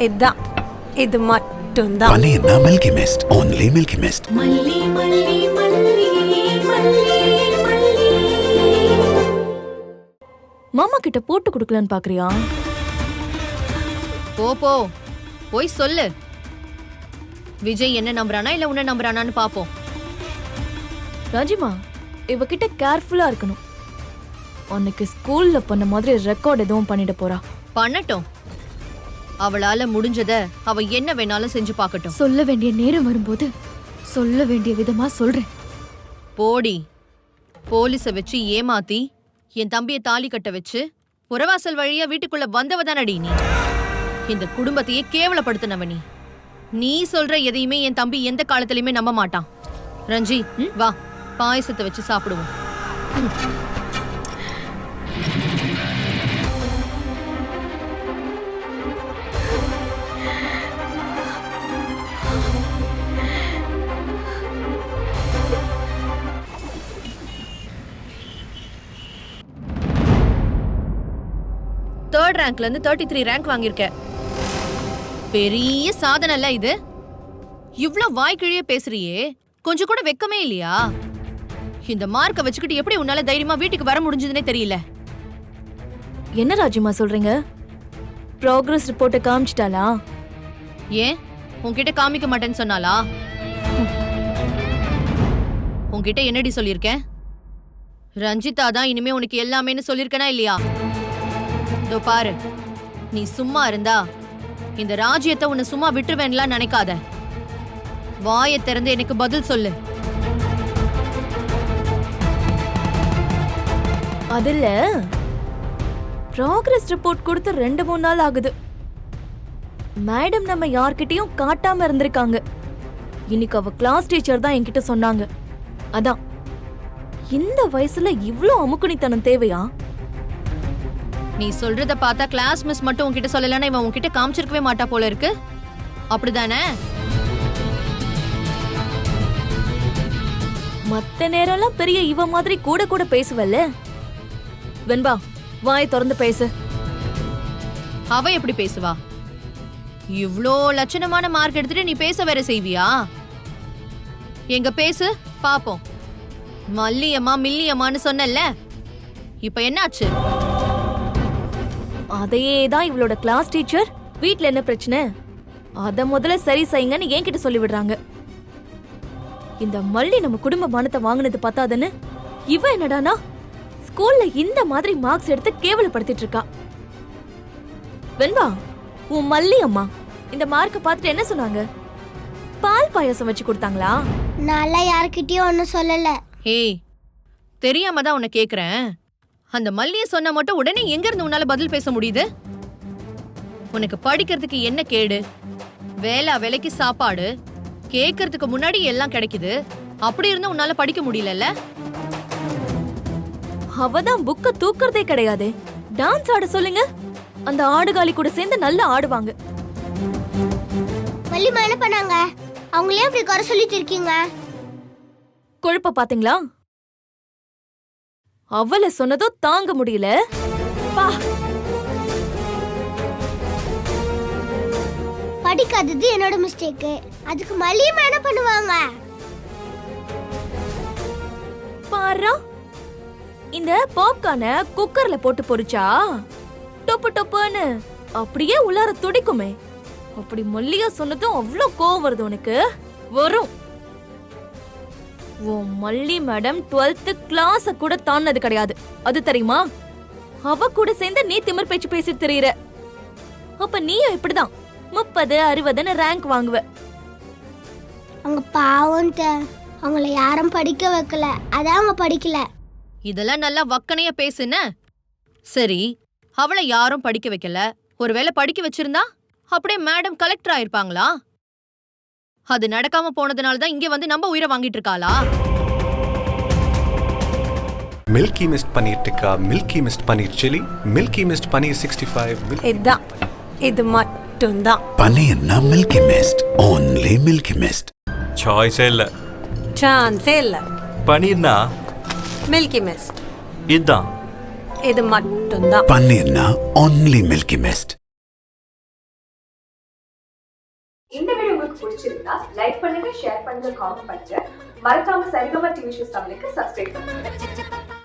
இதான், இது மட்டும்தான். பன்னீர்னா Milky Mist, only Milky Mist. மாமா கிட்ட போட்டு கொடுக்கலன்னு பாக்குறியா? போ போய் சொல்லு. விஜய் என்ன நம்புறானா இல்ல உன்ன நம்புறானான்னு பாப்போம். ராஜிமா, இவகிட்ட கேர்ஃபுல்லா இருக்கணும். உனக்கு ஸ்கூல்ல பண்ண மாதிரி ரெக்கார்ட் எதுவும் பண்ணிட போறா. பண்ணட்டும். அவளால முடிஞ்சத அவ என்ன வேணாலும் செஞ்சு பார்க்கட்டும். சொல்ல வேண்டிய நேரம் வரும்போது சொல்ல வேண்டிய விதமா சொல்றேன். போடி. போலீஸ வச்சு ஏமாத்தி என் தம்பியை தாலி கட்ட வச்சு புறவாசல் வழியா வீட்டுக்குள்ள வந்தவதானடி நீ. இந்த குடும்பத்தையே கேவலப்படுத்தினவ நீ. நீ சொல்ற எதையுமே என் தம்பி எந்த காலத்திலயுமே நம்ப மாட்டான். ரஞ்சி, வா, பாயசத்தை வச்சு சாப்பிடுவோம். தேர்ட் ரேங்க்ல இருந்து 33 ரேங்க் வாங்கியிருக்க. பெரிய சாதனை இல்ல இது? இவ்ளோ வாய்க்கிழிய பேசுறியே, கொஞ்சம் கூட வெக்கமே இல்லையா? இந்த மார்க்க வச்சுக்கிட்டு எப்படி உன்னால தைரியமா வீட்டுக்கு வர முடிஞ்சதுன்னே தெரியல. என்ன ராஜிமா சொல்றீங்க? ப்ராக்ரஸ் ரிப்போர்ட்டை காமிச்சிட்டாளா? ஏன் உன்கிட்ட காமிக்க மாட்டேன்னு சொன்னாலா? உன்கிட்ட என்னடி சொல்லியிருக்கேன்? ரஞ்சிதா தான் இனிமே உனக்கு எல்லாமேன்னு சொல்லியிருக்கனா இல்லையா? இதோ பாரு, நீ சும்மா இருந்தா இந்த ராஜ்யத்தை உன்னை சும்மா விட்டுருவேன்லாம் நினைக்காத. வாயை திறந்து எனக்கு பதில் சொல்லு. அதுல ப்ராக்ரஸ் ரிப்போர்ட் கொடுத்து 2-3 நாள் ஆகுது. மேடம் நம்ம யார்கிட்டயும் காட்டாம இருந்திருக்காங்க. இன்னைக்கு அவ கிளாஸ் டீச்சர் தான் என்கிட்ட சொன்னாங்க. அதான், இந்த வயசுல இவ்ளோ அமுக்குனித்தனம் தேவையா? நீ சொல்றத பார்த்தா கிளாஸ் மிஸ் மட்டும் உன்கிட்ட சொல்லலன்னா இவன் உன்கிட்ட காமிச்சிருக்கவே மாட்டா போல இருக்கு. அப்படிதானே? மத்த நேரம்லாம் பெரிய இவ மாதிரி கூட கூட பேசுவல்ல. வெண்பா, வாயை திறந்து பேசு. அவ எப்படி பேசுவா? இவ்ளோ லட்சணமான மார்க் எடுத்துட்டு நீ பேச வேற செய்வியா? எங்க பேசு பாப்போம். மல்லியம்மா மில்லியம்மான்னு சொன்னல, இப்ப என்னாச்சு? அதையே தான் இவளோட கிளாஸ் டீச்சர் வீட்ல என்ன பிரச்சனை அத முதல்ல சரி செய்யுங்கன்னு என்கிட்ட சொல்லி விடுறாங்க. இந்த மல்லி நம்ம குடும்ப மானத்தை வாங்கினது பத்தாதுன்னு இவ என்னடானா ஸ்கூல்ல இந்த மாதிரி மார்க்ஸ் எடுத்து கேவலப்படுத்திட்டு இருக்கா. வெண்பா, உன் மல்லி அம்மா இந்த மார்க்க பார்த்துட்டு என்ன சொன்னாங்க? பால் பாயாசம் வச்சு கொடுத்தாங்களா? நான் யார்கிட்டயும் ஒன்னும் சொல்லல. ஏய், தெரியாம தான் உன்னை கேக்குறேன். அந்த மல்லிய சொன்னா மட்டும் உடனே எங்க இருந்து உன்னால பதில் பேச முடியுது? உனக்கு படிக்கிறதுக்கு என்ன கேடு? வேலைக்கு சாப்பாடு, கேட்கறதுக்கு முன்னாடி எல்லாம் கிடைக்குது. அப்படி இருந்து உன்னால படிக்க முடியல. அவதான் புக்க தூக்குறதே கிடையாது. டான்ஸ் ஆட சொல்லுங்க, அந்த ஆடுகாலி கூட சேர்ந்து நல்லா ஆடுவாங்க. வள்ளிமா என்ன பண்ணாங்க? அவங்களே அப்படி குறை சொல்லிட்டு இருக்கீங்க. கொழுப்ப பாத்தீங்களா? அவளை சொன்னதோ தாங்க முடியல. படிக்காதது என்னோட மிஸ்டேக். அதுக்கு மல்லியம்மா என்ன பண்ணுவாங்க? பாரா, இந்த பாப்கார்ன குக்கர்ல போட்டு பொரிச்சா டொப்பு டொப்புன்னு அப்படியே உள்ளார துடிக்குமே. அப்படி மல்லியா சொன்னதும் அவ்வளோ கோவம் வருது உனக்கு? வரும். ஓ மல்லி மேடம் 12th கிளாஸ கூட தாண்டது கிடையாது, அது தெரியுமா? அவ கூட சேர்ந்து நீ திமிர் பேச்சு பேசி தெரியுற. அப்ப நீயும் இப்படிதான் 30, 60ன்னு ரேங்க் வாங்குவ. அவங்க பாவம், அவங்கள யாரும் படிக்க வைக்கல, அதான் அவங்க படிக்கல. இதெல்லாம் நல்லா வக்கனைய பேசுன. சரி, அவளை யாரும் படிக்க வைக்கல. ஒருவேளை படிக்க வச்சிருந்தா அப்படியே மேடம் கலெக்டர் ஆயிருப்பாங்களா? அது நடக்காம போனதுனால தான் இங்க வந்து நம்ம உயிரை வாங்கிட்டு இருக்காளா? Milky Mist paneer tikka, Milky Mist paneer chilli, Milky Mist paneer 65. இதான், இது மட்டும்தான். பன்னீர்னா Milky Mist, only Milky Mist. சாய்ஸே இல்ல, சான்ஸே இல்ல. பன்னீர்னா மில்கி மிஸ்ட், இதுதான். இது மட்டும்தான். பன்னீர்னா only மில்கி மிஸ்ட். இந்த வீடியோ உங்களுக்கு பிடிச்சிருந்தா லைக் பண்ணுங்க, ஷேர் பண்ணுங்க, காமெண்ட் பண்ணுங்க. மறக்காம சரிகமா டிவி ஷோஸ் தமிழுக்கு சப்ஸ்கிரைப் பண்ணுங்க.